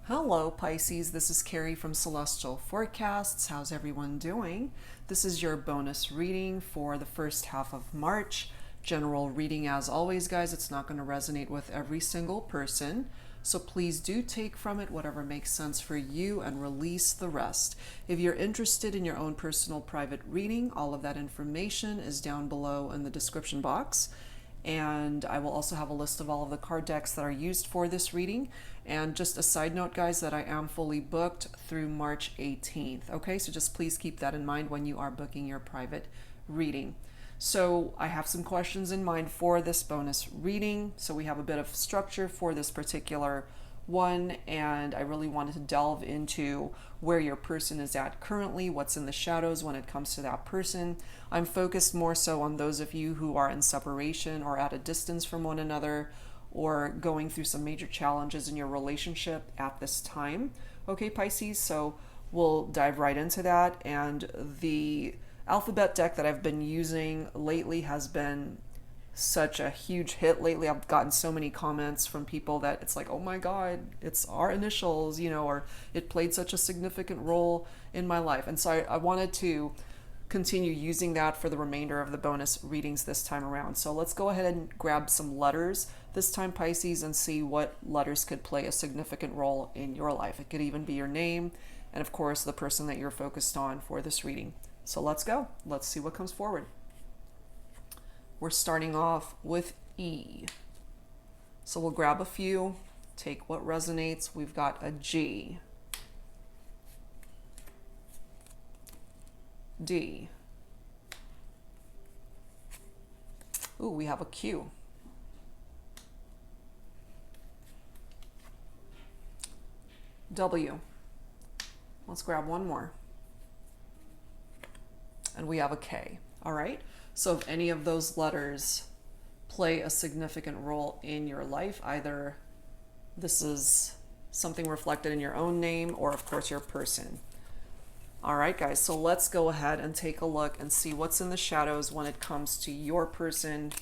Hello Pisces, this is Carrie from Celestial Forecasts. How's everyone doing? This is your bonus reading for the first half of March. General reading as always, guys. It's not going to resonate with every single person. So please do take from it whatever makes sense for you and release the rest. If you're interested in your own personal private reading, all of that information is down below in the description box. And I will also have a list of all of the card decks that are used for this reading. And just a side note, guys, that I am fully booked through March 18th. Okay, so just please keep that in mind when you are booking your private reading. So I have some questions in mind for this bonus reading. So we have a bit of structure for this particular one, and I really wanted to delve into where your person is at currently, what's in the shadows when it comes to that person. I'm focused more so on those of you who are in separation or at a distance from one another, or going through some major challenges in your relationship at this time. Okay, Pisces, so we'll dive right into that. And the alphabet deck that I've been using lately has been such a huge hit lately. I've gotten so many comments from people that it's like, oh my God, it's our initials, or it played such a significant role in my life. And so I wanted to continue using that for the remainder of the bonus readings this time around. So let's go ahead and grab some letters this time, Pisces, and see what letters could play a significant role in your life. It could even be your name and, of course, the person that you're focused on for this reading. So let's go. Let's see what comes forward. We're starting off with E. So we'll grab a few, take what resonates. We've got a G, D. Ooh, we have a Q. W. Let's grab one more. And we have a K. All right. So if any of those letters play a significant role in your life, either this is something reflected in your own name or, of course, your person. All right, guys, so let's go ahead and take a look and see what's in the shadows when it comes to your person.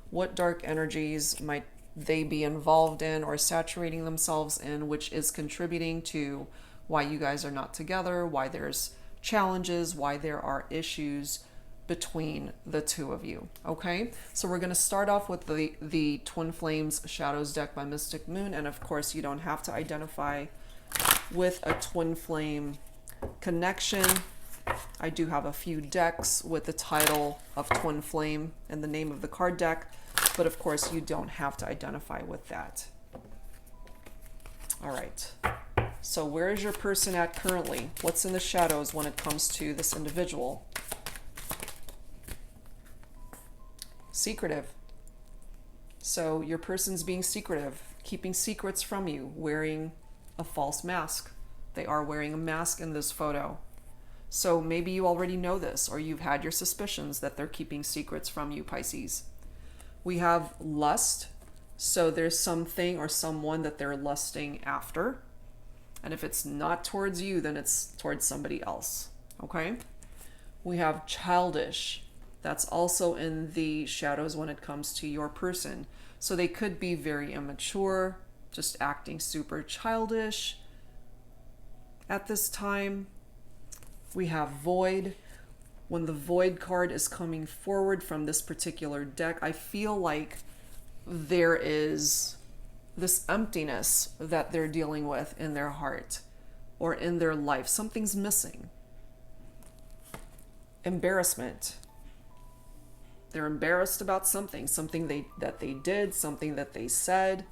What dark energies might they be involved in or saturating themselves in, which is contributing to why you guys are not together, why there's challenges, why there are issues between the two of you. Okay, so we're going to start off with the Twin Flames Shadows deck by Mystic Moon, and of course you don't have to identify with a twin flame connection. I do have a few decks with the title of Twin Flame and the name of the card deck, but of course you don't have to identify with that. All right, so where is your person at currently? What's in the shadows when it comes to this individual? Secretive. So your person's being secretive, keeping secrets from you, wearing a false mask. They are wearing a mask in this photo. So maybe you already know this, or you've had your suspicions that they're keeping secrets from you, Pisces. We have lust. So there's something or someone that they're lusting after. And if it's not towards you, then it's towards somebody else. Okay? We have childish. That's also in the shadows when it comes to your person. So they could be very immature, just acting super childish at this time. We have void. When the void card is coming forward from this particular deck, I feel like there is this emptiness that they're dealing with in their heart or in their life. Something's missing. Embarrassment. They're embarrassed about something that they did, something that they said,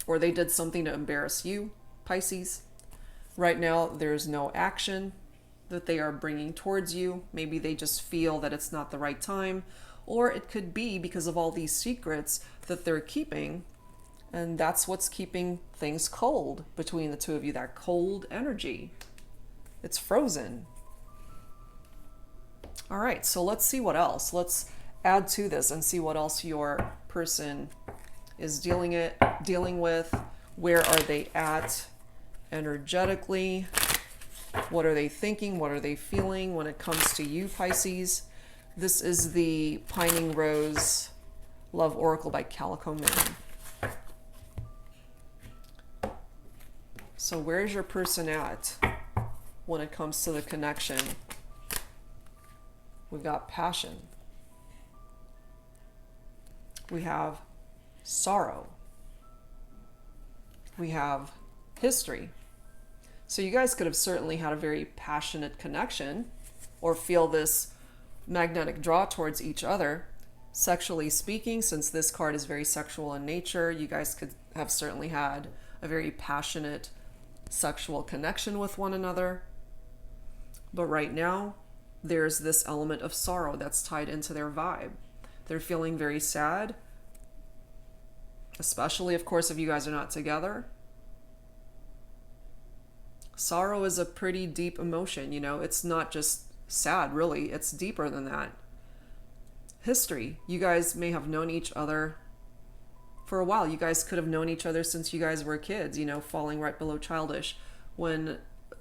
or they did something to embarrass you, Pisces. Right now, there's no action that they are bringing towards you. Maybe they just feel that it's not the right time, or it could be because of all these secrets that they're keeping, and that's what's keeping things cold between the two of you, that cold energy. It's frozen. All right, so let's see what else. Let's add to this and see what else your person is dealing with. Where are they at energetically? What are they thinking? What are they feeling when it comes to you, Pisces? This is the Pining Rose Love Oracle by Calico Moon. So where's your person at when it comes to the connection? We've got passion. We have sorrow. We have history. So you guys could have certainly had a very passionate connection or feel this magnetic draw towards each other. Sexually speaking, since this card is very sexual in nature, you guys could have certainly had a very passionate sexual connection with one another. But right now, there's this element of sorrow that's tied into their vibe. They're feeling very sad, especially, of course, if you guys are not together. Sorrow is a pretty deep emotion, you know. It's not just sad, really. It's deeper than that. History. You guys may have known each other for a while. You guys could have known each other since you guys were kids, you know, falling right below childish when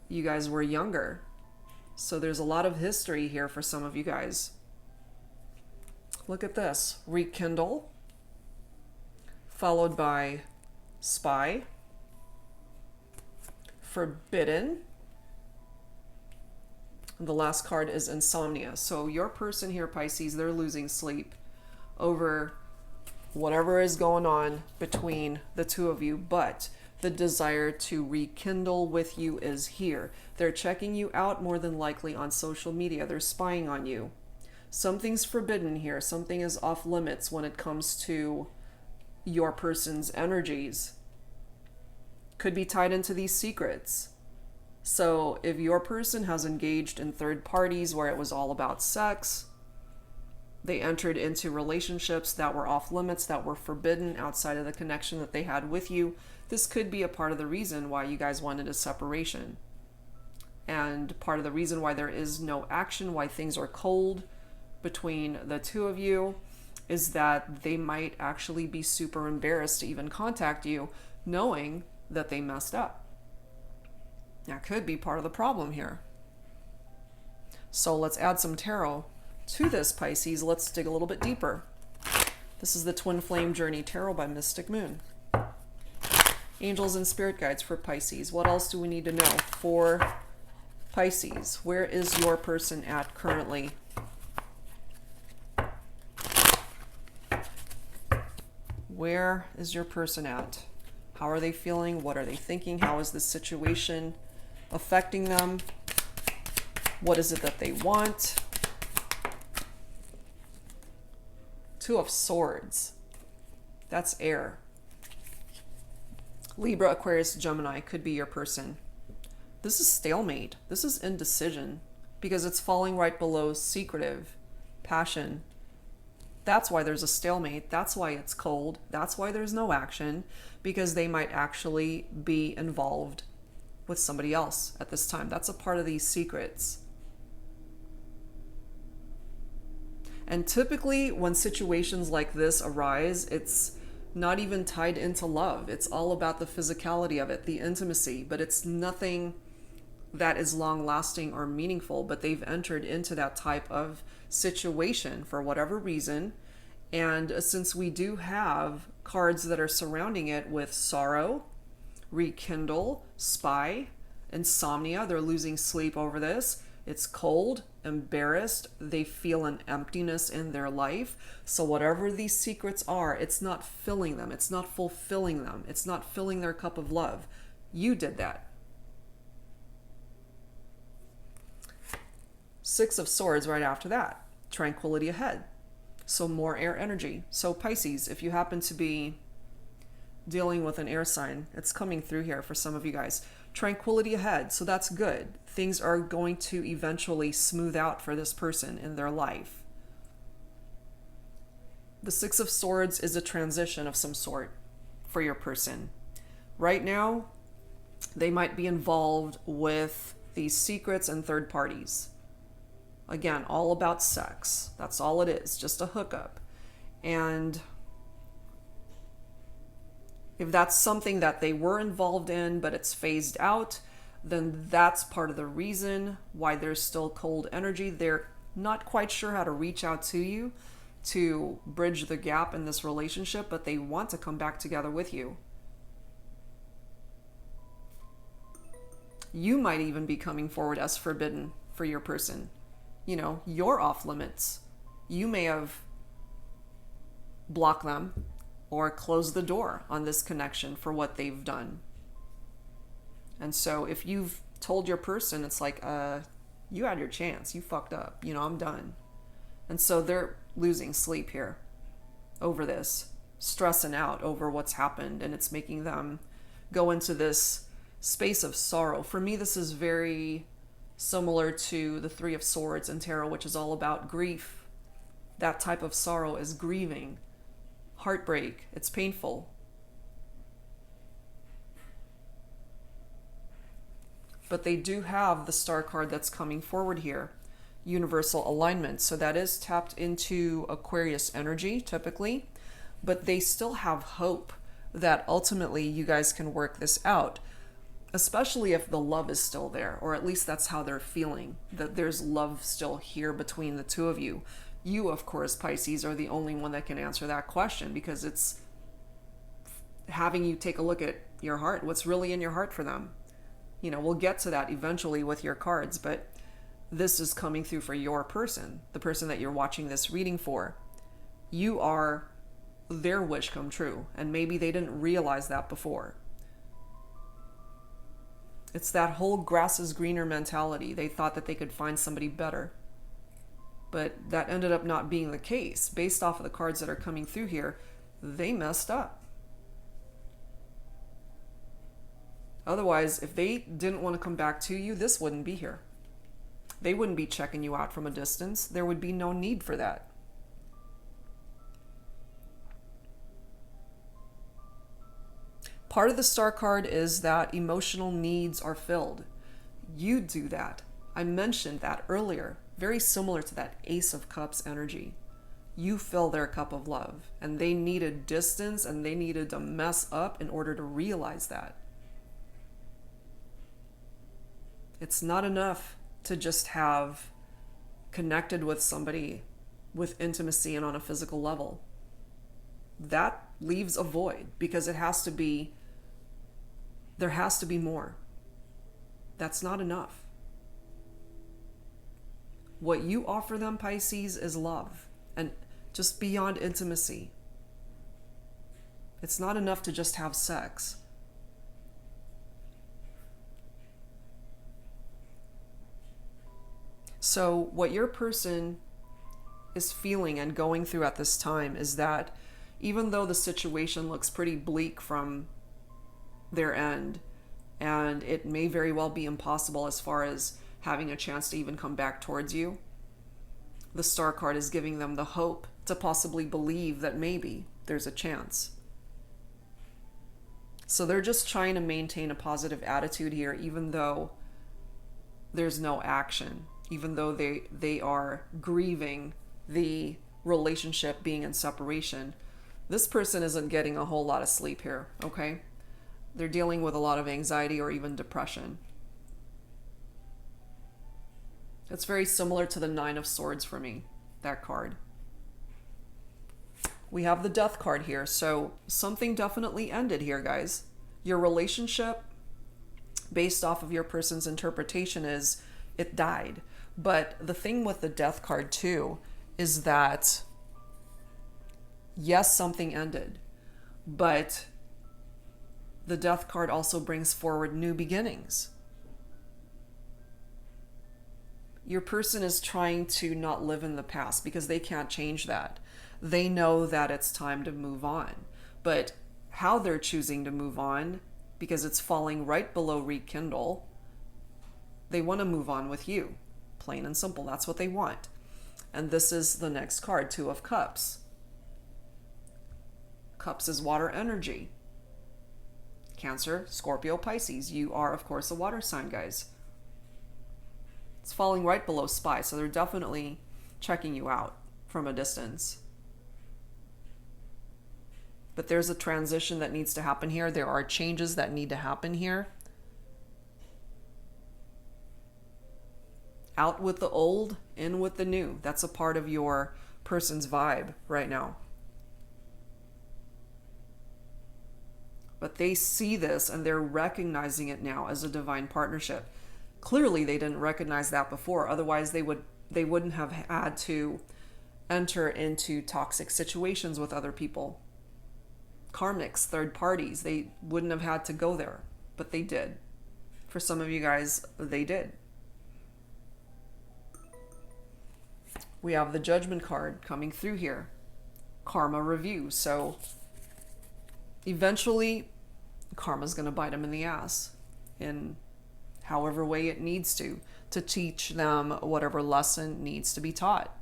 you guys were younger. So there's a lot of history here for some of you guys. Look at this. Rekindle, followed by spy, forbidden. And the last card is insomnia. So your person here, Pisces, they're losing sleep over whatever is going on between the two of you, but the desire to rekindle with you is here. They're checking you out more than likely on social media. They're spying on you. Something's forbidden here. Something is off limits when it comes to your person's energies. Could be tied into these secrets. So if your person has engaged in third parties where it was all about sex, they entered into relationships that were off limits, that were forbidden outside of the connection that they had with you, this could be a part of the reason why you guys wanted a separation. And part of the reason why there is no action, why things are cold between the two of you, is that they might actually be super embarrassed to even contact you, knowing that they messed up. That could be part of the problem here. So let's add some tarot to this, Pisces. Let's dig a little bit deeper. This is the Twin Flame Journey Tarot by Mystic Moon. Angels and spirit guides for Pisces. What else do we need to know for Pisces? Where is your person at currently? Where is your person at? How are they feeling? What are they thinking? How is this situation affecting them? What is it that they want? Two of Swords. That's air. Libra, Aquarius, Gemini could be your person. This is stalemate. This is indecision because it's falling right below secretive, passion. That's why there's a stalemate. That's why it's cold. That's why there's no action, because they might actually be involved with somebody else at this time. That's a part of these secrets. And typically when situations like this arise, it's not even tied into love. It's all about the physicality of it, the intimacy, but it's nothing that is long lasting or meaningful, but they've entered into that type of situation for whatever reason. And since we do have cards that are surrounding it with sorrow, rekindle, spy, insomnia, they're losing sleep over this. It's cold, embarrassed, they feel an emptiness in their life. So whatever these secrets are, it's not filling them, it's not fulfilling them, it's not filling their cup of love. You did that. Six of Swords right after that. Tranquility ahead. So more air energy. So Pisces, if you happen to be dealing with an air sign, it's coming through here for some of you guys. Tranquility ahead. So that's good. Things are going to eventually smooth out for this person in their life. The Six of Swords is a transition of some sort for your person. Right now, they might be involved with these secrets and third parties. Again, all about sex. That's all it is, just a hookup. And if that's something that they were involved in, but it's phased out, then that's part of the reason why there's still cold energy. They're not quite sure how to reach out to you to bridge the gap in this relationship, but they want to come back together with you. You might even be coming forward as forbidden for your person. You're off limits. You may have blocked them or closed the door on this connection for what they've done. And so if you've told your person, it's like, you had your chance, you fucked up, I'm done. And so they're losing sleep here over this, stressing out over what's happened, and it's making them go into this space of sorrow. For me, this is very similar to the Three of Swords in tarot, which is all about grief. That type of sorrow is grieving, heartbreak. It's painful. But they do have the Star card that's coming forward here, universal alignment. So that is tapped into Aquarius energy typically, but they still have hope that ultimately you guys can work this out, especially if the love is still there, or at least that's how they're feeling, that there's love still here between the two of you. You, of course, Pisces, are the only one that can answer that question, because it's having you take a look at your heart, what's really in your heart for them. We'll get to that eventually with your cards, but this is coming through for your person, the person that you're watching this reading for. You are their wish come true, and maybe they didn't realize that before. It's that whole grass is greener mentality. They thought that they could find somebody better, but that ended up not being the case. Based off of the cards that are coming through here, they messed up. Otherwise, if they didn't want to come back to you, this wouldn't be here. They wouldn't be checking you out from a distance. There would be no need for that. Part of the Star card is that emotional needs are filled. You do that. I mentioned that earlier. Very similar to that Ace of Cups energy. You fill their cup of love, and they needed distance, and they needed to mess up in order to realize that. It's not enough to just have connected with somebody with intimacy and on a physical level. That leaves a void, because there has to be more. That's not enough. What you offer them, Pisces, is love, and just beyond intimacy. It's not enough to just have sex. So what your person is feeling and going through at this time is that even though the situation looks pretty bleak from their end, and it may very well be impossible as far as having a chance to even come back towards you, the Star card is giving them the hope to possibly believe that maybe there's a chance. So they're just trying to maintain a positive attitude here, even though there's no action. Even though they are grieving the relationship being in separation. This person isn't getting a whole lot of sleep here, okay? They're dealing with a lot of anxiety or even depression. It's very similar to the Nine of Swords for me, that card. We have the Death card here, so something definitely ended here, guys. Your relationship, based off of your person's interpretation, is it died. But the thing with the Death card too is that, yes, something ended, but the Death card also brings forward new beginnings. Your person is trying to not live in the past because they can't change that. They know that it's time to move on, but how they're choosing to move on, because it's falling right below rekindle, they want to move on with you. Plain and simple, that's what they want. And this is the next card, Two of Cups. Cups is water energy. Cancer, Scorpio, Pisces. You are, of course, a water sign, guys. It's falling right below Spy, so they're definitely checking you out from a distance. But there's a transition that needs to happen here. There are changes that need to happen here. Out with the old, in with the new. That's a part of your person's vibe right now. But they see this and they're recognizing it now as a divine partnership. Clearly they didn't recognize that before, otherwise they wouldn't have had to enter into toxic situations with other people. Karmics, third parties, they wouldn't have had to go there, but they did. For some of you guys, they did. We have the Judgment card coming through here. Karma review. So eventually, karma's going to bite them in the ass in however way it needs to teach them whatever lesson needs to be taught.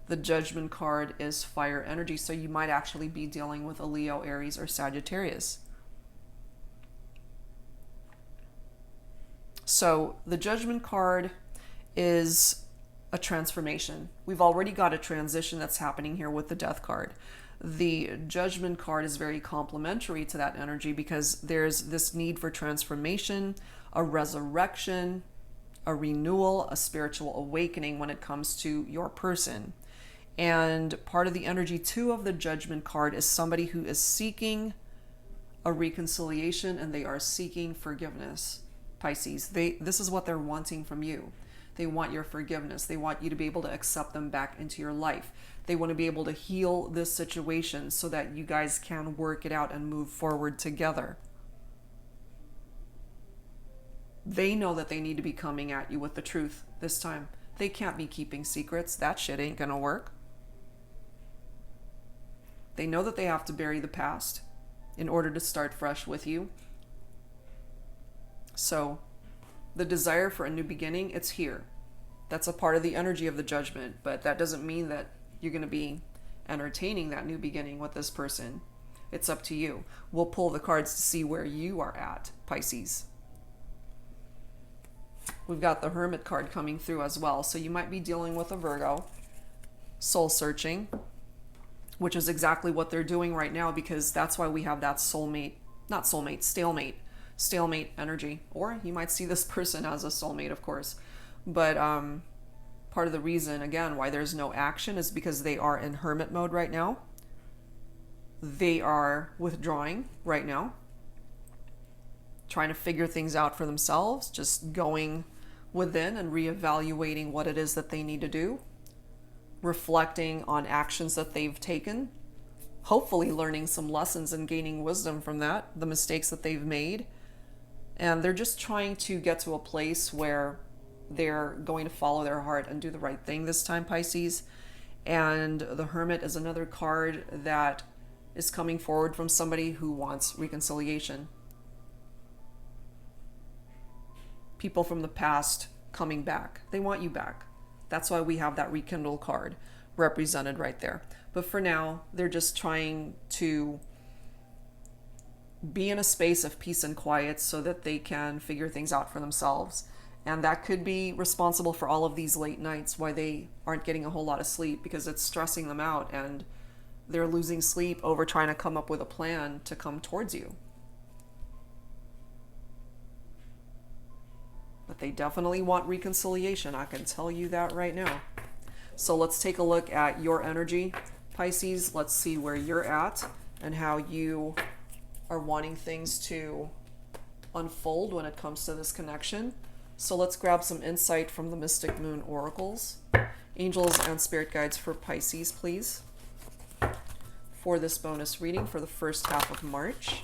The Judgment card is fire energy, so you might actually be dealing with a Leo, Aries, or Sagittarius. So the Judgment card is a transformation. We've already got a transition that's happening here with the Death card. The Judgment card is very complementary to that energy because there's this need for transformation, a resurrection, a renewal, a spiritual awakening when it comes to your person. And part of the energy too of the Judgment card is somebody who is seeking a reconciliation and they are seeking forgiveness. Pisces, this is what they're wanting from you. They want your forgiveness. They want you to be able to accept them back into your life. They want to be able to heal this situation so that you guys can work it out and move forward together. They know that they need to be coming at you with the truth this time. They can't be keeping secrets. That shit ain't gonna work. They know that they have to bury the past in order to start fresh with you. So the desire for a new beginning, it's here. That's a part of the energy of the Judgment, but that doesn't mean that you're going to be entertaining that new beginning with this person. It's up to you. We'll pull the cards to see where you are at, Pisces. We've got the Hermit card coming through as well. So you might be dealing with a Virgo, soul searching, which is exactly what they're doing right now, because that's why we have that stalemate energy. Or you might see this person as a soulmate, of course. But part of the reason, again, why there's no action is because they are in hermit mode right now. They are withdrawing right now, trying to figure things out for themselves, just going within and reevaluating what it is that they need to do, reflecting on actions that they've taken, hopefully learning some lessons and gaining wisdom from that, the mistakes that they've made. And they're just trying to get to a place where they're going to follow their heart and do the right thing this time, Pisces. And the Hermit is another card that is coming forward from somebody who wants reconciliation. People from the past coming back. They want you back. That's why we have that rekindle card represented right there. But for now, they're just trying to be in a space of peace and quiet so that they can figure things out for themselves. And that could be responsible for all of these late nights, why they aren't getting a whole lot of sleep, because it's stressing them out and they're losing sleep over trying to come up with a plan to come towards you. But they definitely want reconciliation. I can tell you that right now. So let's take a look at your energy, Pisces. Let's see where you're at and how you are wanting things to unfold when it comes to this connection. So let's grab some insight from the Mystic Moon Oracles. Angels and Spirit Guides for Pisces, please. For this bonus reading for the first half of March.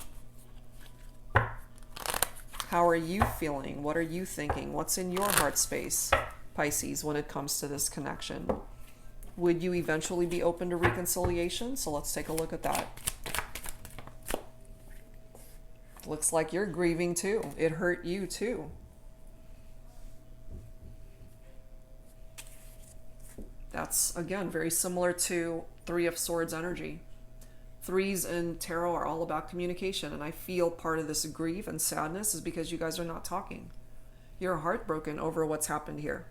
How are you feeling? What are you thinking? What's in your heart space, Pisces, when it comes to this connection? Would you eventually be open to reconciliation? So let's take a look at that. Looks like you're grieving too. It hurt you too. That's, again, very similar to Three of Swords energy. Threes in tarot are all about communication, and I feel part of this grief and sadness is because you guys are not talking. You're heartbroken over what's happened here.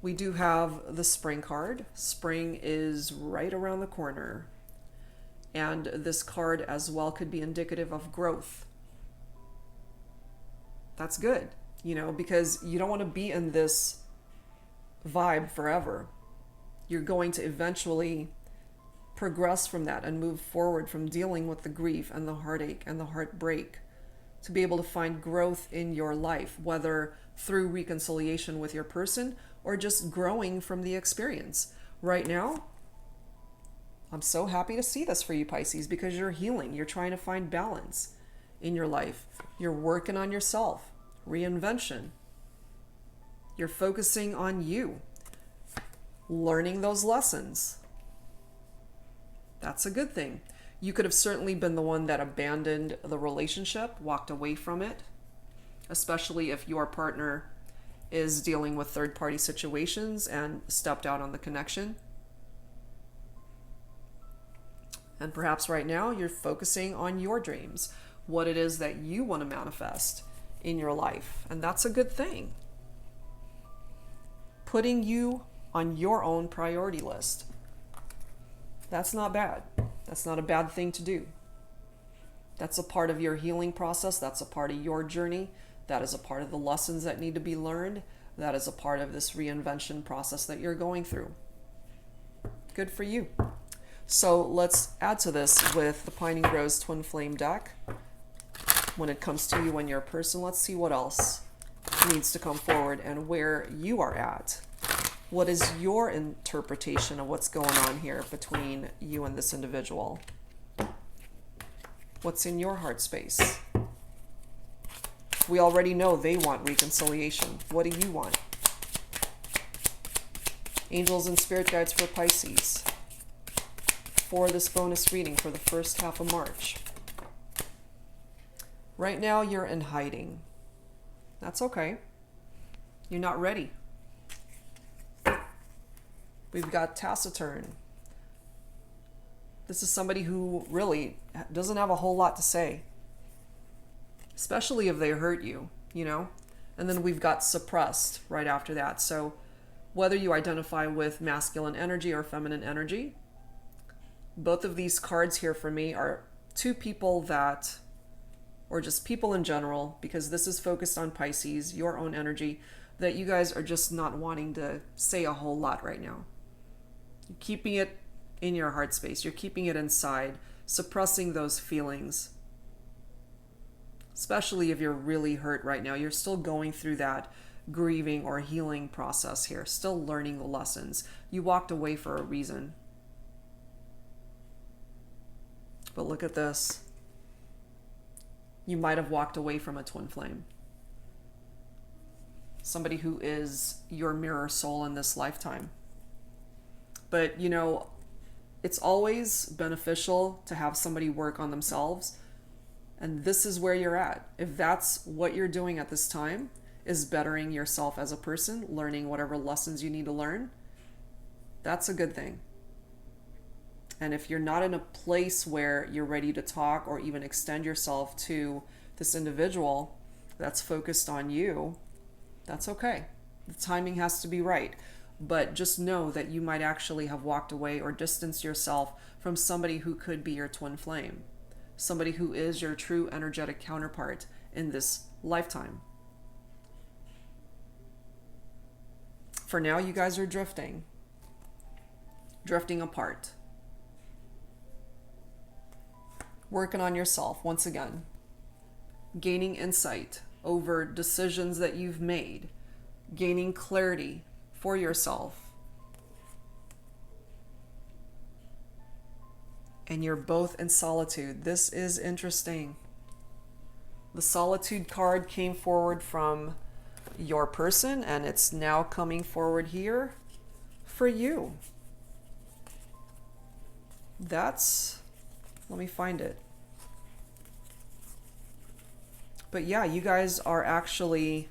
We do have the Spring card. Spring is right around the corner. And this card as well could be indicative of growth. That's good, because you don't want to be in this vibe forever. You're going to eventually progress from that and move forward from dealing with the grief and the heartache and the heartbreak, to be able to find growth in your life, whether through reconciliation with your person or just growing from the experience. Right now, I'm so happy to see this for you, Pisces, because you're healing. You're trying to find balance in your life. You're working on yourself, reinvention. You're focusing on you, learning those lessons. That's a good thing. You could have certainly been the one that abandoned the relationship, walked away from it, especially if your partner is dealing with third-party situations and stepped out on the connection. And perhaps right now you're focusing on your dreams, what it is that you want to manifest in your life. And that's a good thing. Putting you on your own priority list. That's not bad. That's not a bad thing to do. That's a part of your healing process. That's a part of your journey. That is a part of the lessons that need to be learned. That is a part of this reinvention process that you're going through. Good for you. So let's add to this with the Pining Rose Twin Flame deck. When it comes to you and your person, let's see what else needs to come forward and where you are at. What is your interpretation of what's going on here between you and this individual? What's in your heart space? We already know they want reconciliation. What do you want? Angels and spirit guides for Pisces for this bonus reading for the first half of March. Right now you're in hiding. That's okay. You're not ready. We've got taciturn. This is somebody who really doesn't have a whole lot to say, especially if they hurt you, you know? And then we've got suppressed right after that. So whether you identify with masculine energy or feminine energy, both of these cards here for me are two people that, or just people in general, because this is focused on Pisces, your own energy, that you guys are just not wanting to say a whole lot right now. You're keeping it in your heart space. You're keeping it inside, suppressing those feelings. Especially if you're really hurt right now. You're still going through that grieving or healing process here, still learning the lessons. You walked away for a reason. But look at this. You might have walked away from a twin flame. Somebody who is your mirror soul in this lifetime. But, you know, it's always beneficial to have somebody work on themselves. And this is where you're at. If that's what you're doing at this time, is bettering yourself as a person, learning whatever lessons you need to learn, that's a good thing. And if you're not in a place where you're ready to talk or even extend yourself to this individual that's focused on you, that's okay. The timing has to be right. But just know that you might actually have walked away or distanced yourself from somebody who could be your twin flame. Somebody who is your true energetic counterpart in this lifetime. For now, you guys are drifting apart. Working on yourself once again. Gaining insight over decisions that you've made. Gaining clarity for yourself. And you're both in solitude. This is interesting. The solitude card came forward from your person, and it's now coming forward here for you. Let me find it. But yeah, you guys are actually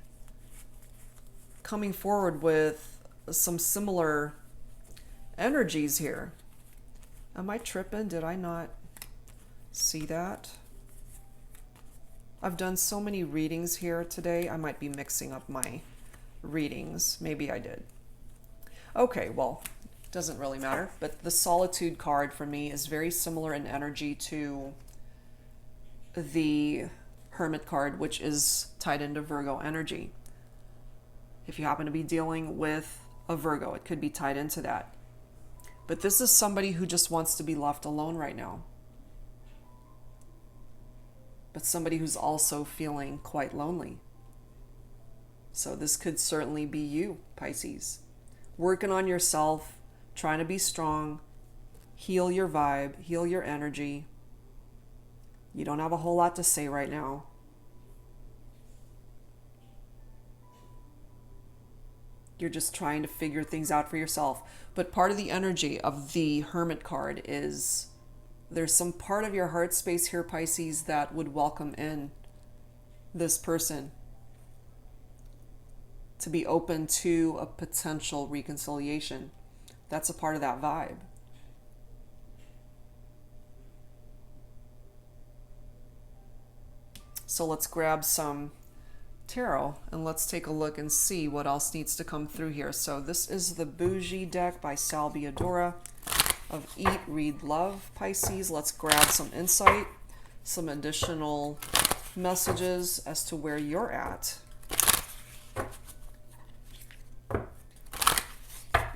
coming forward with some similar energies here. Am I tripping? Did I not see that? I've done so many readings here today. I might be mixing up my readings. Maybe I did. Okay, well, it doesn't really matter. But the Solitude card for me is very similar in energy to the Hermit card, which is tied into Virgo energy. If you happen to be dealing with a Virgo, it could be tied into that. But this is somebody who just wants to be left alone right now. But somebody who's also feeling quite lonely. So this could certainly be you, Pisces. Working on yourself, trying to be strong, heal your vibe, heal your energy. You don't have a whole lot to say right now. You're just trying to figure things out for yourself. But part of the energy of the Hermit card is there's some part of your heart space here, Pisces, that would welcome in this person to be open to a potential reconciliation. That's a part of that vibe. So let's grab some tarot and let's take a look and see what else needs to come through here. So this is the Bougie deck by Salviadora of Eat, Read, Love, Pisces. Let's grab some insight, some additional messages as to where you're at.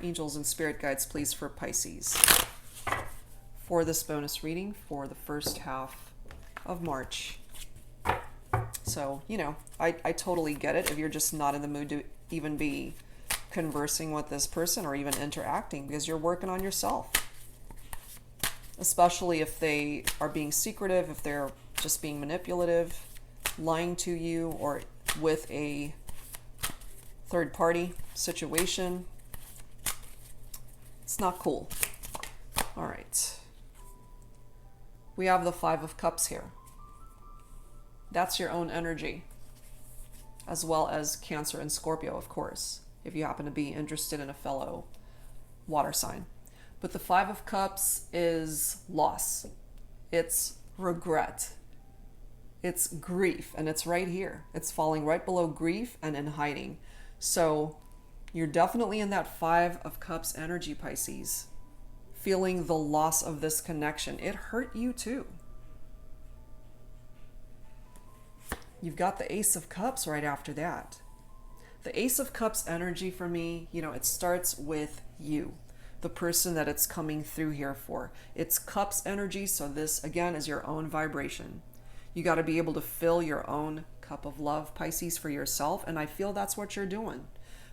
Angels and spirit guides, please, for Pisces for this bonus reading for the first half of March. So, you know, I totally get it if you're just not in the mood to even be conversing with this person or even interacting, because you're working on yourself. Especially if they are being secretive, if they're just being manipulative, lying to you, or with a third party situation. It's not cool. All right. We have the Five of Cups here. That's your own energy, as well as Cancer and Scorpio, of course, if you happen to be interested in a fellow water sign. But the Five of Cups is loss. It's regret. It's grief, and it's right here. It's falling right below grief and in hiding. So you're definitely in that Five of Cups energy, Pisces, feeling the loss of this connection. It hurt you too. You've got the Ace of Cups right after that. The Ace of Cups energy for me, you know, it starts with you, the person that it's coming through here for. It's Cups energy, so this, again, is your own vibration. You got to be able to fill your own cup of love, Pisces, for yourself, and I feel that's what you're doing.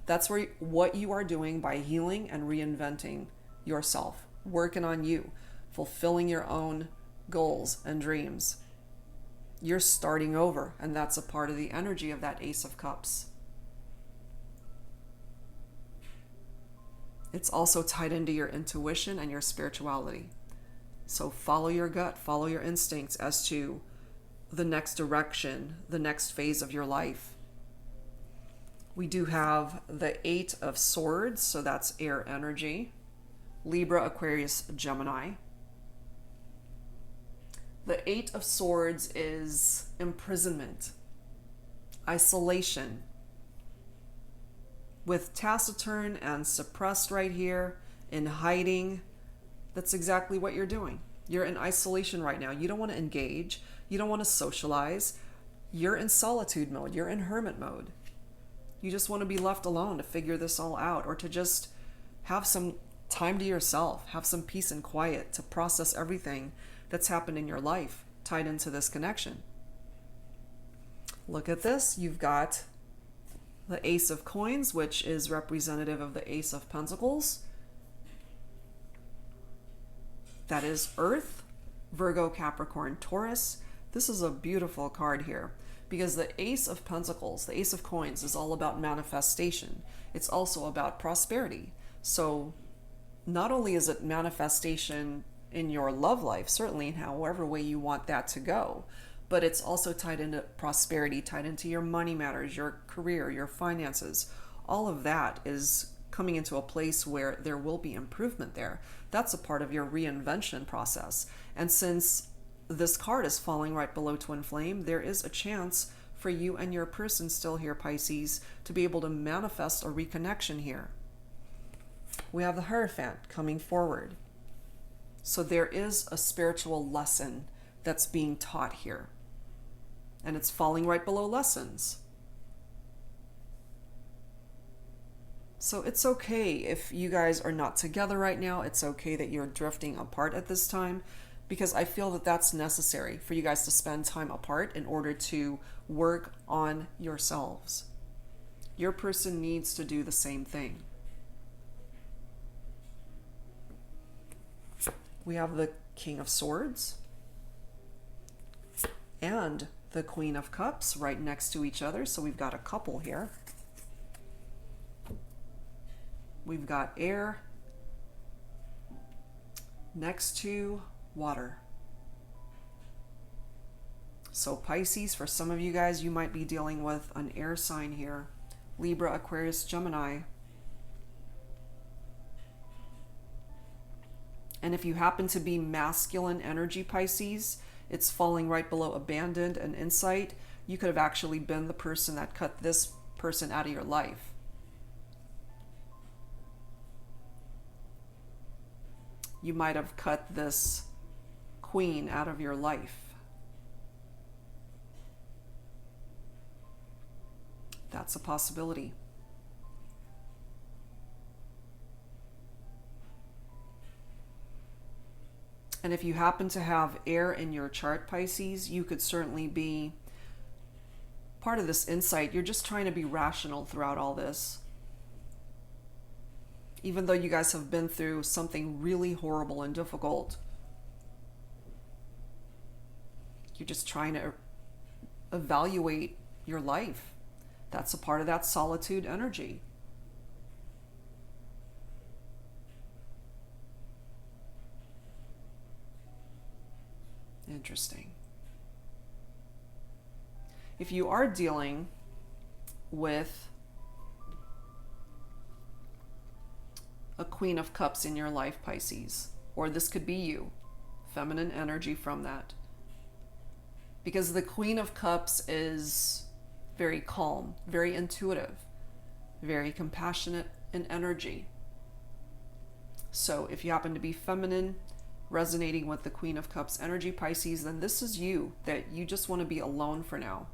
That's what you are doing by healing and reinventing yourself, working on you, fulfilling your own goals and dreams. You're starting over, and that's a part of the energy of that Ace of Cups. It's also tied into your intuition and your spirituality. So follow your gut, follow your instincts as to the next direction, the next phase of your life. We do have the Eight of Swords, so that's air energy. Libra, Aquarius, Gemini. The Eight of Swords is imprisonment, isolation. With taciturn and suppressed right here, in hiding, that's exactly what you're doing. You're in isolation right now. You don't want to engage. You don't want to socialize. You're in solitude mode. You're in hermit mode. You just want to be left alone to figure this all out, or to just have some time to yourself, have some peace and quiet to process everything that's happened in your life tied into this connection. Look at this. You've got the Ace of Coins, which is representative of the Ace of Pentacles. That is Earth, Virgo, Capricorn, Taurus. This is a beautiful card here because the Ace of Pentacles, the Ace of Coins, is all about manifestation. It's also about prosperity. So not only is it manifestation in your love life, certainly in however way you want that to go, but it's also tied into prosperity, tied into your money matters, your career, your finances. All of that is coming into a place where there will be improvement there. That's a part of your reinvention process. And since this card is falling right below Twin Flame, there is a chance for you and your person still here, Pisces, to be able to manifest a reconnection here. We have the Hierophant coming forward. So there is a spiritual lesson that's being taught here. And it's falling right below lessons. So it's okay if you guys are not together right now. It's okay that you're drifting apart at this time, because I feel that that's necessary for you guys to spend time apart in order to work on yourselves. Your person needs to do the same thing. We have the King of Swords and the Queen of Cups right next to each other. So we've got a couple here. We've got air next to water. So Pisces, for some of you guys, you might be dealing with an air sign here. Libra, Aquarius, Gemini. And if you happen to be masculine energy Pisces, it's falling right below abandoned and insight. You could have actually been the person that cut this person out of your life. You might have cut this queen out of your life. That's a possibility. And if you happen to have air in your chart, Pisces, you could certainly be part of this insight. You're just trying to be rational throughout all this. Even though you guys have been through something really horrible and difficult, you're just trying to evaluate your life. That's a part of that solitude energy. Interesting. If you are dealing with a Queen of Cups in your life, Pisces, or this could be you, feminine energy from that. Because the Queen of Cups is very calm, very intuitive, very compassionate in energy. So if you happen to be feminine, resonating with the Queen of Cups energy, Pisces, then this is you, that you just want to be alone for now.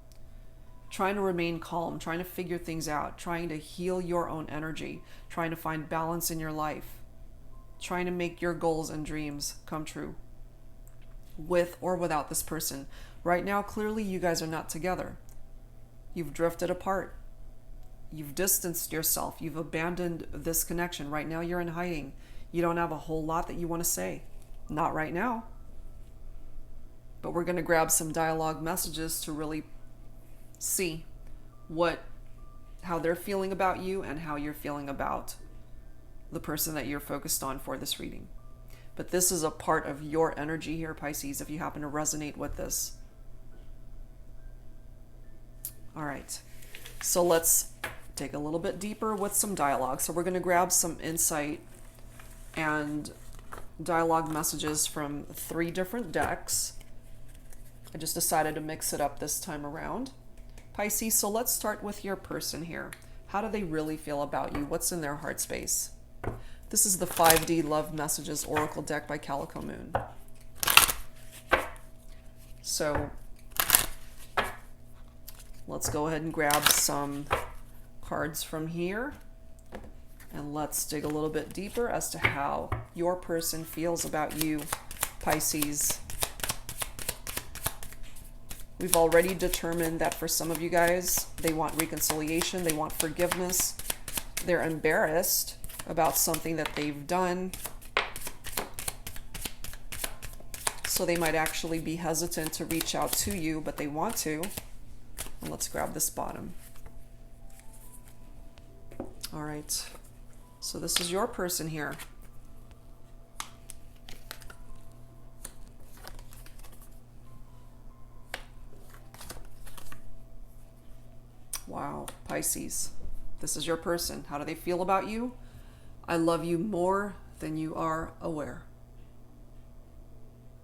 Trying to remain calm, trying to figure things out, trying to heal your own energy, trying to find balance in your life, trying to make your goals and dreams come true, with or without this person. Right now, clearly you guys are not together. You've drifted apart. You've distanced yourself. You've abandoned this connection. Right now you're in hiding. You don't have a whole lot that you want to say. Not right now. But we're going to grab some dialogue messages to really see how they're feeling about you and how you're feeling about the person that you're focused on for this reading. But this is a part of your energy here, Pisces, if you happen to resonate with this. All right, so let's dig a little bit deeper with some dialogue. So we're going to grab some insight and dialogue messages from 3 different decks. I just decided to mix it up this time around. Pisces, so let's start with your person here. How do they really feel about you? What's in their heart space? This is the 5D Love Messages Oracle deck by Calico Moon. So let's go ahead and grab some cards from here. And let's dig a little bit deeper as to how your person feels about you, Pisces. We've already determined that for some of you guys, they want reconciliation, they want forgiveness. They're embarrassed about something that they've done. So they might actually be hesitant to reach out to you, but they want to. And let's grab this bottom. All right. So this is your person here. Wow, Pisces, this is your person. How do they feel about you? I love you more than you are aware.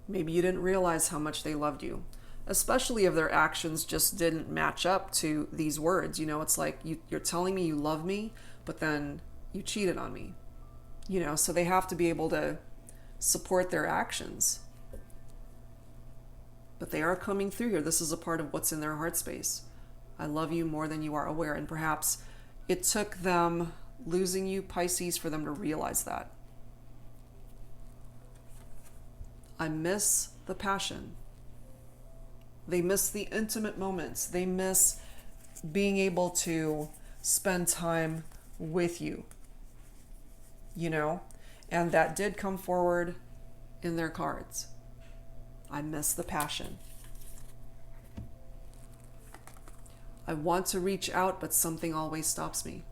Maybe you didn't realize how much they loved you, especially if their actions just didn't match up to these words. You know, it's like you're telling me you love me, but then you cheated on me. You know, so they have to be able to support their actions. But they are coming through here. This is a part of what's in their heart space. I love you more than you are aware. And perhaps it took them losing you, Pisces, for them to realize that. I miss the passion. They miss the intimate moments. They miss being able to spend time with you, you know? And that did come forward in their cards. I miss the passion. I want to reach out, but something always stops me.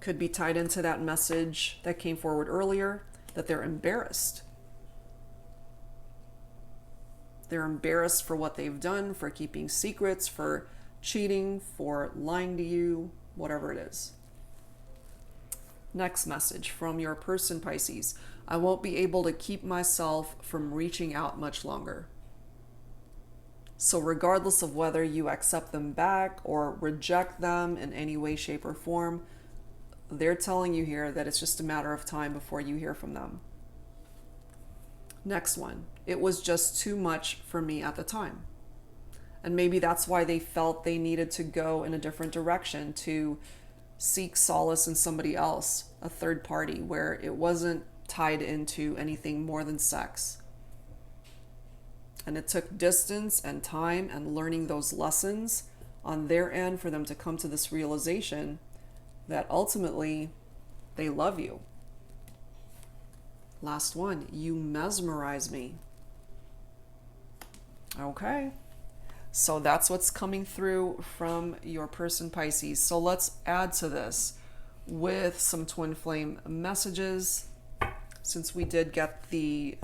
Could be tied into that message that came forward earlier, that they're embarrassed. They're embarrassed for what they've done, for keeping secrets, for cheating, for lying to you, whatever it is. Next message from your person, Pisces. I won't be able to keep myself from reaching out much longer. So regardless of whether you accept them back or reject them in any way, shape, or form, they're telling you here that it's just a matter of time before you hear from them. Next one. It was just too much for me at the time. And maybe that's why they felt they needed to go in a different direction, to seek solace in somebody else, a third party, where it wasn't tied into anything more than sex. And it took distance and time and learning those lessons on their end for them to come to this realization that ultimately they love you. Last one, you mesmerize me. Okay. So that's what's coming through from your person, Pisces. So let's add to this with some twin flame messages. Since we did get the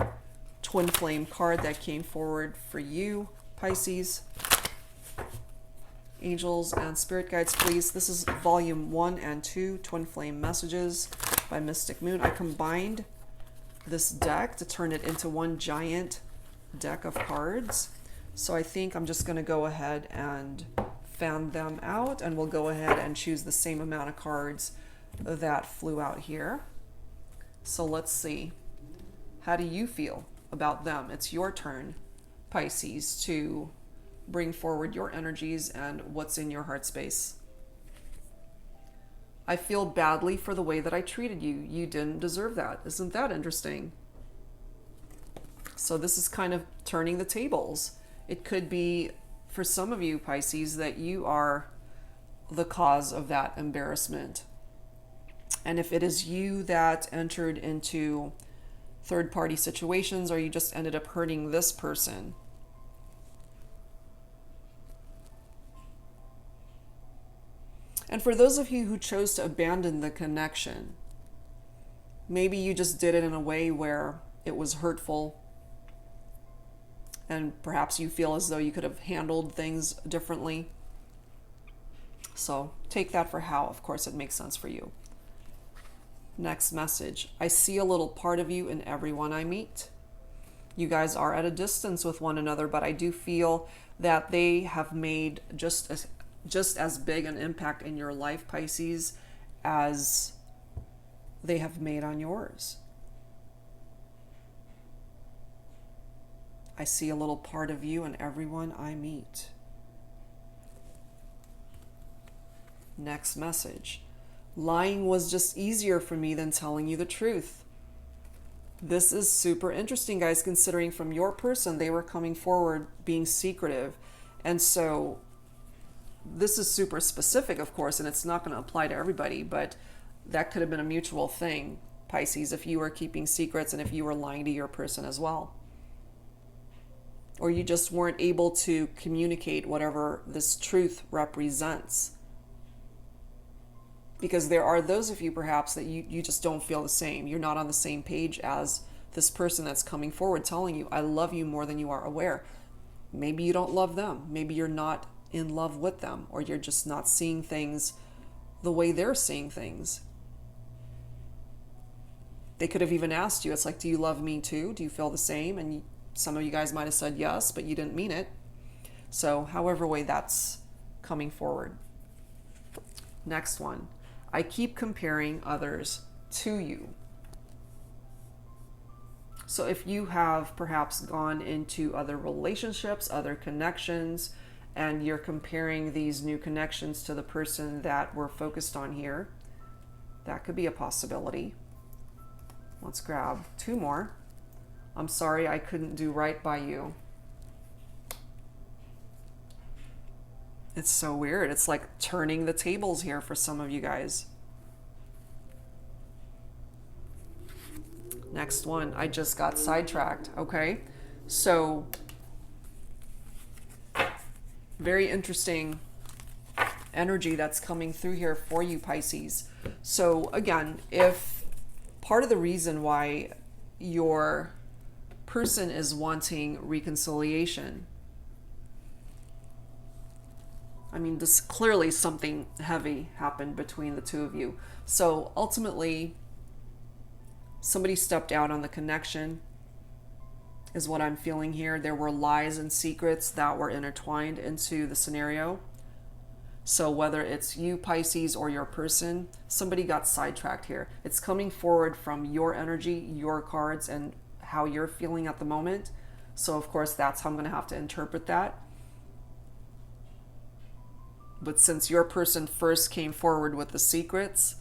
twin flame card that came forward for you, Pisces. Angels and spirit guides, please. This is volume 1 and 2, twin flame messages by Mystic Moon. I combined this deck to turn it into one giant deck of cards. So I think I'm just going to go ahead and fan them out, and we'll go ahead and choose the same amount of cards that flew out here. So let's see. How do you feel about them? It's your turn, Pisces, to bring forward your energies and what's in your heart space. I feel badly for the way that I treated you. You didn't deserve that. Isn't that interesting? So this is kind of turning the tables. It could be, for some of you, Pisces, that you are the cause of that embarrassment. And if it is you that entered into third-party situations, or you just ended up hurting this person, and for those of you who chose to abandon the connection, maybe you just did it in a way where it was hurtful, and perhaps you feel as though you could have handled things differently. So take that for how, of course, it makes sense for you. Next message. I see a little part of you in everyone I meet. You guys are at a distance with one another, but I do feel that they have made just as big an impact in your life, Pisces, as they have made on yours. I see a little part of you in everyone I meet. Next message. Lying was just easier for me than telling you the truth. This is super interesting, guys, considering from your person, they were coming forward being secretive. And so this is super specific, of course, and it's not going to apply to everybody, but that could have been a mutual thing, Pisces, if you were keeping secrets and if you were lying to your person as well. Or you just weren't able to communicate whatever this truth represents. Because there are those of you, perhaps, that you just don't feel the same. You're not on the same page as this person that's coming forward telling you, I love you more than you are aware. Maybe you don't love them. Maybe you're not in love with them, or you're just not seeing things the way they're seeing things. They could have even asked you, it's like, do you love me too? Do you feel the same? And some of you guys might have said yes, but you didn't mean it. So however way that's coming forward. Next one. I keep comparing others to you. So if you have perhaps gone into other relationships, other connections, and you're comparing these new connections to the person that we're focused on here, That could be a possibility. Let's grab 2 more. I'm sorry I couldn't do right by you. It's so weird. It's like turning the tables here for some of you guys. Next one, I just got sidetracked. Okay, so very interesting energy that's coming through here for you, Pisces. So again, if part of the reason why your person is wanting reconciliation, I mean, this clearly something heavy happened between the two of you. So ultimately, somebody stepped out on the connection is what I'm feeling here. There were lies and secrets that were intertwined into the scenario. So whether it's you, Pisces, or your person, somebody got sidetracked here. It's coming forward from your energy, your cards, and how you're feeling at the moment. So of course, that's how I'm going to have to interpret that. But since your person first came forward with the secrets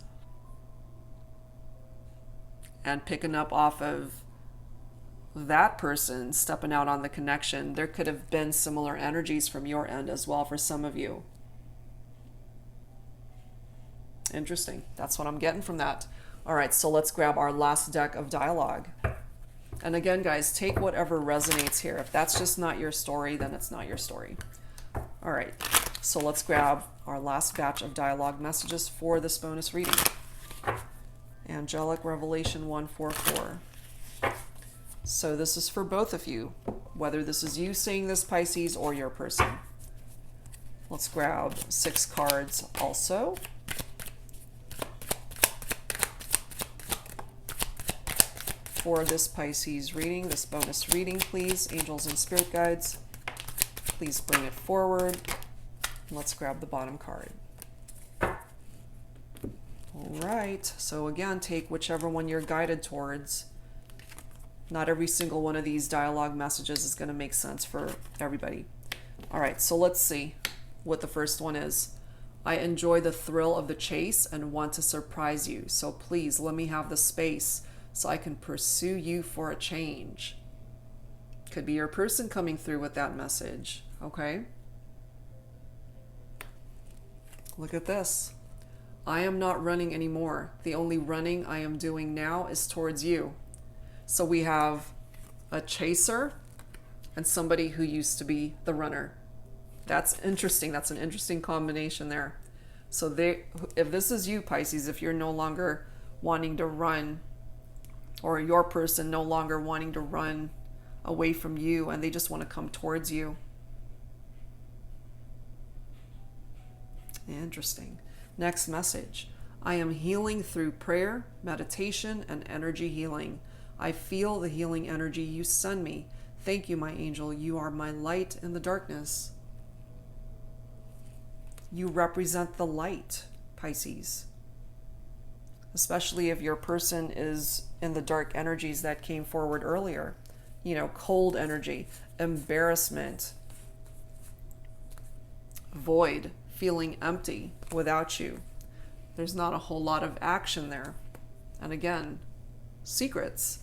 and picking up off of that person stepping out on the connection, there could have been similar energies from your end as well for some of you. Interesting. That's what I'm getting from that. All right, so let's grab our last deck of dialogue. And again, guys, take whatever resonates here. If that's just not your story, then it's not your story. All right, so let's grab our last batch of dialogue messages for this bonus reading. Angelic Revelation 144. So this is for both of you, whether this is you saying this, Pisces, or your person. Let's grab 6 cards also. For this Pisces reading, this bonus reading, please, angels and spirit guides, please bring it forward. Let's grab the bottom card. All right, so again, take whichever one you're guided towards. Not every single one of these dialogue messages is going to make sense for everybody. All right, so let's see what the first one is. I enjoy the thrill of the chase and want to surprise you. So please let me have the space so I can pursue you for a change. Could be your person coming through with that message, okay? Look at this. I am not running anymore. The only running I am doing now is towards you. So we have a chaser and somebody who used to be the runner. That's interesting. That's an interesting combination there. So if this is you, Pisces, if you're no longer wanting to run, or your person no longer wanting to run away from you and they just want to come towards you. Interesting. Next message. I am healing through prayer, meditation, and energy healing. I feel the healing energy you send me. Thank you, my angel. You are my light in the darkness. You represent the light, Pisces. Especially if your person is in the dark energies that came forward earlier. You know, cold energy, embarrassment, void, feeling empty without you. There's not a whole lot of action there. And again, secrets,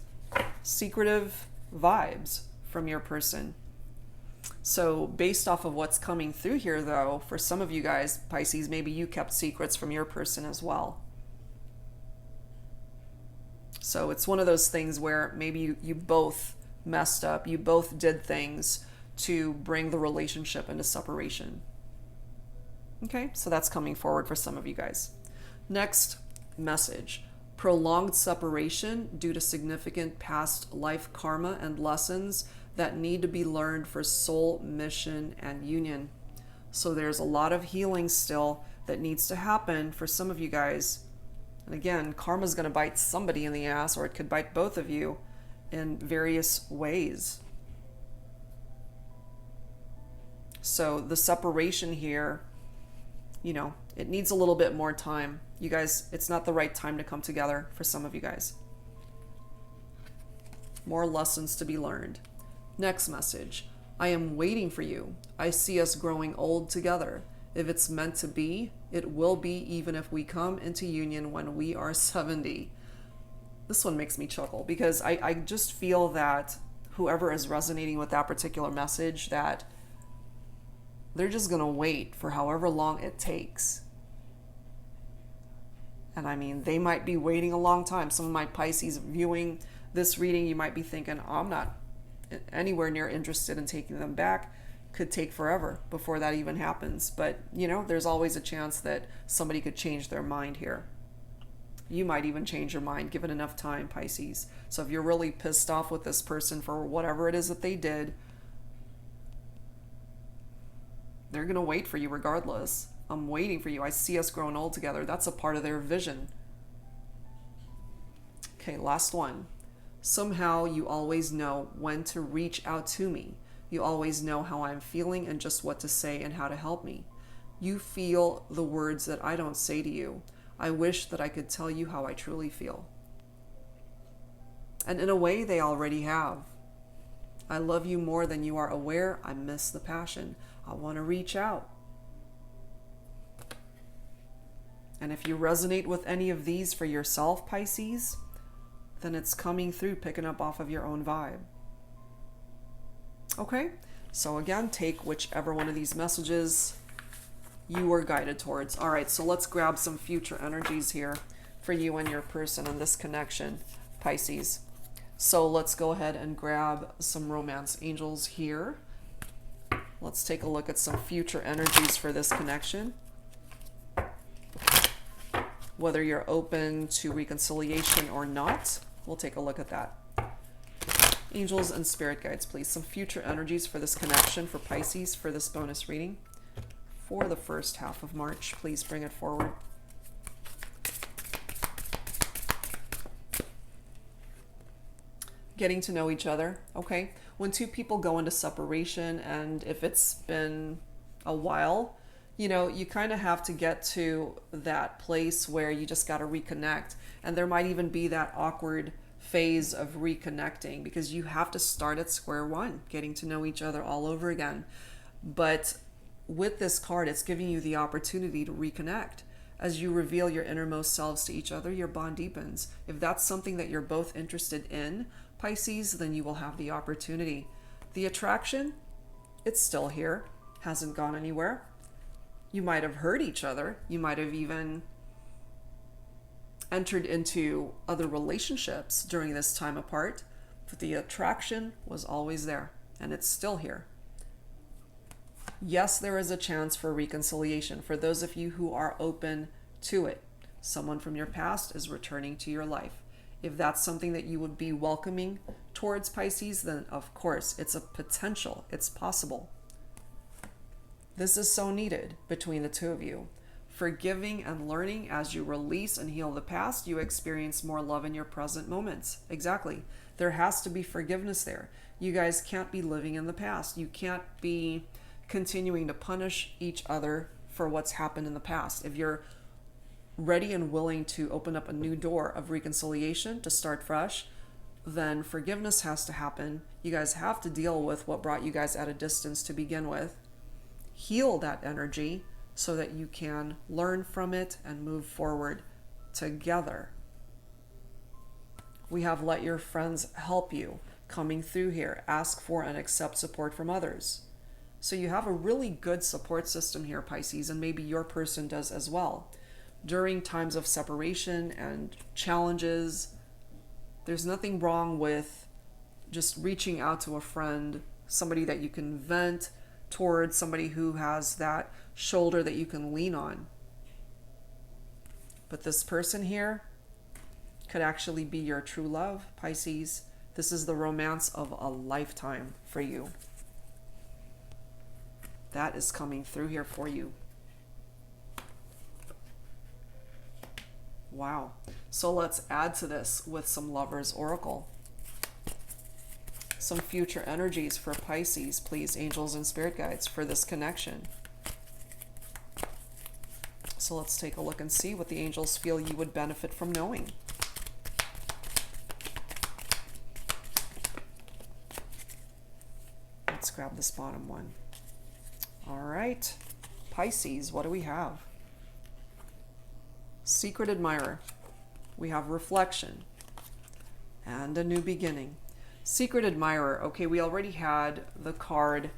secretive vibes from your person. So based off of what's coming through here, though, for some of you guys, Pisces, maybe you kept secrets from your person as well. So it's one of those things where maybe you both messed up, you both did things to bring the relationship into separation. Okay, so that's coming forward for some of you guys. Next message. Prolonged separation due to significant past life karma and lessons that need to be learned for soul mission and union. So there's a lot of healing still that needs to happen for some of you guys. And again, karma is going to bite somebody in the ass, or it could bite both of you in various ways. So the separation here, you know, it needs a little bit more time. You guys, it's not the right time to come together for some of you guys. More lessons to be learned. Next message. I am waiting for you. I see us growing old together. If it's meant to be, it will be, even if we come into union when we are 70. This one makes me chuckle because I just feel that whoever is resonating with that particular message, that they're just going to wait for however long it takes. And I mean, they might be waiting a long time. Some of my Pisces viewing this reading, you might be thinking, oh, I'm not anywhere near interested in taking them back. Could take forever before that even happens. But, you know, there's always a chance that somebody could change their mind here. You might even change your mind given enough time, Pisces. So if you're really pissed off with this person for whatever it is that they did, they're going to wait for you regardless. I'm waiting for you. I see us growing old together. That's a part of their vision. Okay, last one. Somehow you always know when to reach out to me. You always know how I'm feeling and just what to say and how to help me. You feel the words that I don't say to you. I wish that I could tell you how I truly feel. And in a way, they already have. I love you more than you are aware. I miss the passion. I want to reach out. And if you resonate with any of these for yourself, Pisces, then it's coming through, picking up off of your own vibe. Okay, so again, take whichever one of these messages you were guided towards. All right, so let's grab some future energies here for you and your person in this connection, Pisces. So let's go ahead and grab some romance angels here. Let's take a look at some future energies for this connection. Whether you're open to reconciliation or not, we'll take a look at that. Angels and spirit guides, please. Some future energies for this connection for Pisces for this bonus reading for the first half of March. Please bring it forward. Getting to know each other, okay? When two people go into separation, and if it's been a while, you know, you kind of have to get to that place where you just got to reconnect. And there might even be that awkward phase of reconnecting because you have to start at square one, getting to know each other all over again. But with this card, it's giving you the opportunity to reconnect. As you reveal your innermost selves to each other, your bond deepens. If that's something that you're both interested in, Pisces, then you will have the opportunity. The attraction, it's still here, hasn't gone anywhere. You might have heard each other. You might have even entered into other relationships during this time apart, but the attraction was always there, and it's still here. Yes, there is a chance for reconciliation for those of you who are open to it. Someone from your past is returning to your life. If that's something that you would be welcoming towards, Pisces, then of course, it's a potential. It's possible. This is so needed between the two of you. Forgiving and learning as you release and heal the past, you experience more love in your present moments. Exactly. There has to be forgiveness there. You guys can't be living in the past. You can't be continuing to punish each other for what's happened in the past. If you're ready and willing to open up a new door of reconciliation to start fresh, then forgiveness has to happen. You guys have to deal with what brought you guys at a distance to begin with. Heal that energy so that you can learn from it and move forward together. We have let your friends help you coming through here. Ask for and accept support from others. So you have a really good support system here, Pisces, and maybe your person does as well. During times of separation and challenges, there's nothing wrong with just reaching out to a friend, somebody that you can vent towards, somebody who has that shoulder that you can lean on. But this person here could actually be your true love, Pisces. This is the romance of a lifetime for you. That is coming through here for you. Wow. So let's add to this with some Lover's Oracle. Some future energies for Pisces, please, angels and spirit guides, for this connection. So let's take a look and see what the angels feel you would benefit from knowing. Let's grab this bottom one. All right, Pisces, what do we have? Secret admirer. We have reflection and a new beginning. Secret admirer. Okay, we already had the card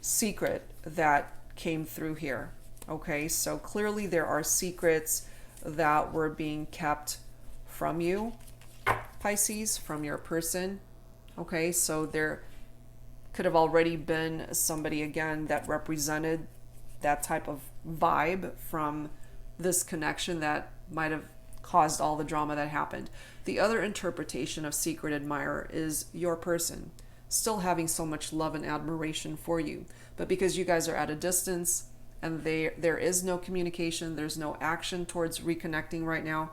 secret that came through here. Okay, so clearly there are secrets that were being kept from you, Pisces, from your person. Okay, so there could have already been somebody, again, that represented that type of vibe from this connection that might have caused all the drama that happened. The other interpretation of secret admirer is your person still having so much love and admiration for you, but because you guys are at a distance and there is no communication, there's no action towards reconnecting right now,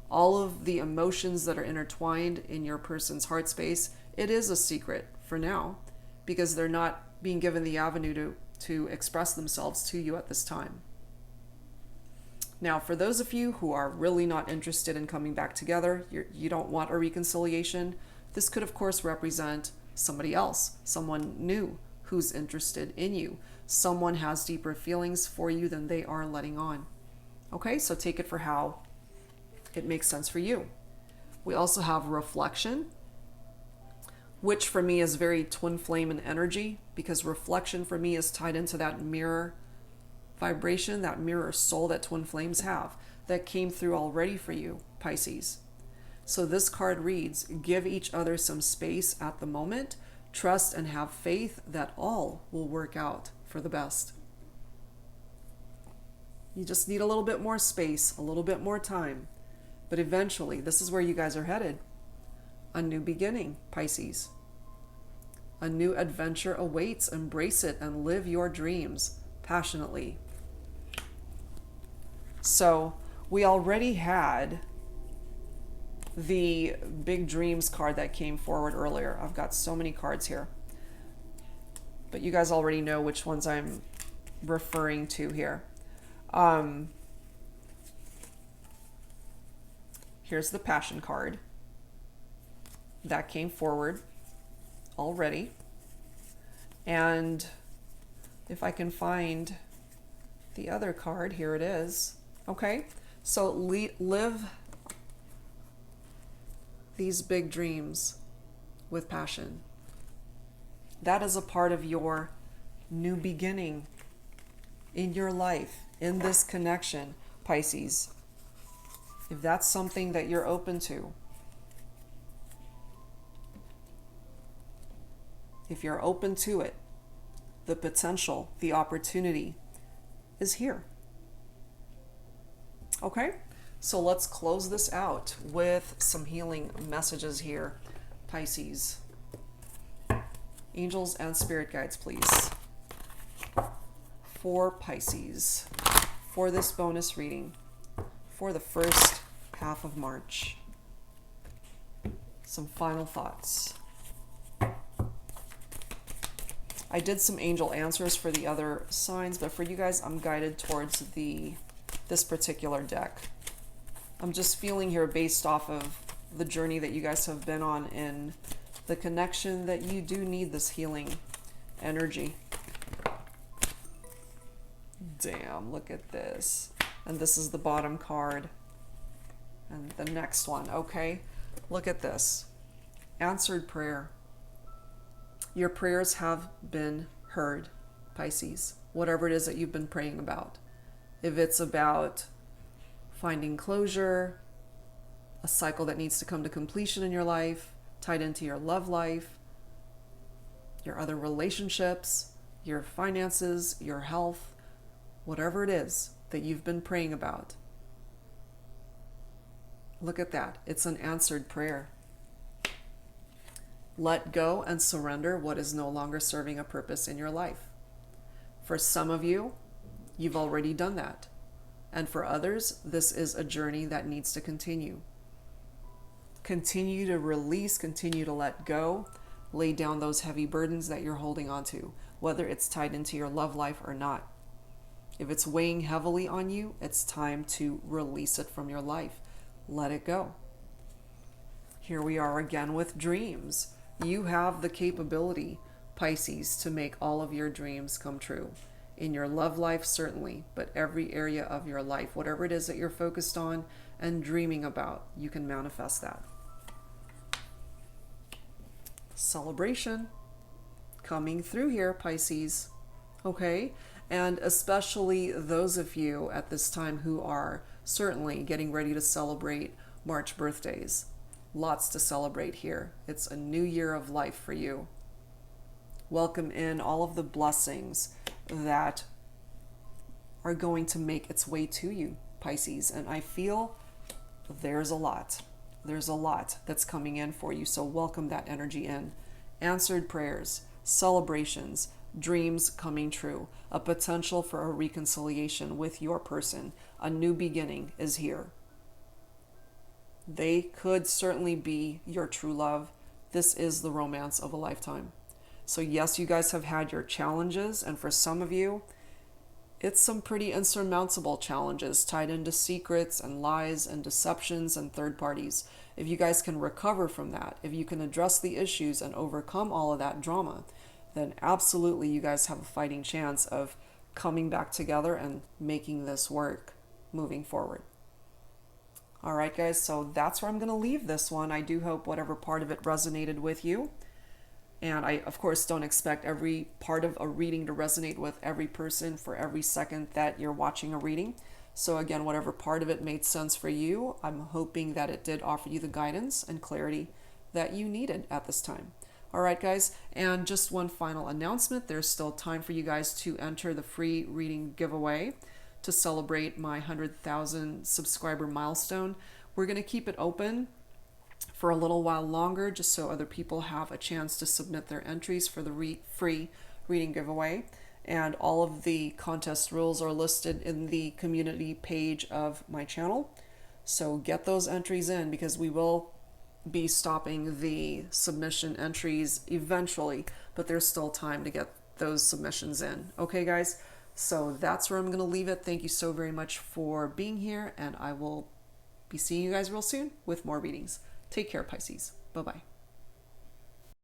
all of the emotions that are intertwined in your person's heart space, it is a secret for now because they're not being given the avenue to express themselves to you at this time. Now, for those of you who are really not interested in coming back together, you don't want a reconciliation, this could, of course, represent somebody else, someone new who's interested in you. Someone has deeper feelings for you than they are letting on. Okay, so take it for how it makes sense for you. We also have reflection, which for me is very twin flame in energy, because reflection for me is tied into that mirror vibration, that mirror soul that twin flames have, that came through already for you, Pisces. So this card reads, give each other some space at the moment, trust and have faith that all will work out for the best. You just need a little bit more space, a little bit more time. But eventually, this is where you guys are headed. A new beginning, Pisces. A new adventure awaits. Embrace it and live your dreams passionately. So we already had the big dreams card that came forward earlier. I've got so many cards here, but you guys already know which ones I'm referring to here. Here's the passion card that came forward already. And if I can find the other card, here it is. Okay, so live these big dreams with passion. That is a part of your new beginning in your life, in this connection, Pisces. If that's something that you're open to, if you're open to it, the potential, the opportunity is here. Okay, so let's close this out with some healing messages here, Pisces. Angels and spirit guides, please. For Pisces, for this bonus reading, for the first half of March. Some final thoughts. I did some angel answers for the other signs, but for you guys, I'm guided towards this particular deck. I'm just feeling here based off of the journey that you guys have been on in the connection that you do need this healing energy. Damn, look at this. And this is the bottom card. And the next one, okay? Look at this. Answered prayer. Your prayers have been heard, Pisces. Whatever it is that you've been praying about. If it's about finding closure, a cycle that needs to come to completion in your life, tied into your love life, your other relationships, your finances, your health, whatever it is that you've been praying about. Look at that. It's an answered prayer. Let go and surrender what is no longer serving a purpose in your life. For some of you, you've already done that. And for others, this is a journey that needs to continue. Continue to release, continue to let go, lay down those heavy burdens that you're holding on to, whether it's tied into your love life or not. If it's weighing heavily on you, it's time to release it from your life. Let it go. Here we are again with dreams. You have the capability, Pisces, to make all of your dreams come true. In your love life, certainly, but every area of your life, whatever it is that you're focused on and dreaming about, you can manifest that. Celebration coming through here, Pisces. Okay? And especially those of you at this time who are certainly getting ready to celebrate March birthdays. Lots to celebrate here. It's a new year of life for you. Welcome in all of the blessings that are going to make its way to you, Pisces. And I feel there's a lot. There's a lot that's coming in for you. So welcome that energy in. Answered prayers, celebrations, dreams coming true, a potential for a reconciliation with your person. A new beginning is here. They could certainly be your true love. This is the romance of a lifetime. So yes, you guys have had your challenges, and for some of you, it's some pretty insurmountable challenges tied into secrets and lies and deceptions and third parties. If you guys can recover from that, if you can address the issues and overcome all of that drama, then absolutely you guys have a fighting chance of coming back together and making this work moving forward. All right, guys, so that's where I'm going to leave this one. I do hope whatever part of it resonated with you. And I, of course, don't expect every part of a reading to resonate with every person for every second that you're watching a reading. So again, whatever part of it made sense for you, I'm hoping that it did offer you the guidance and clarity that you needed at this time. All right, guys, and just one final announcement. There's still time for you guys to enter the free reading giveaway to celebrate my 100,000 subscriber milestone. We're going to keep it open for a little while longer, just so other people have a chance to submit their entries for the free reading giveaway. And all of the contest rules are listed in the community page of my channel. So get those entries in, because we will be stopping the submission entries eventually, but there's still time to get those submissions in. Okay, guys? So that's where I'm going to leave it. Thank you so very much for being here, and I will be seeing you guys real soon with more readings. Take care, Pisces. Bye-bye.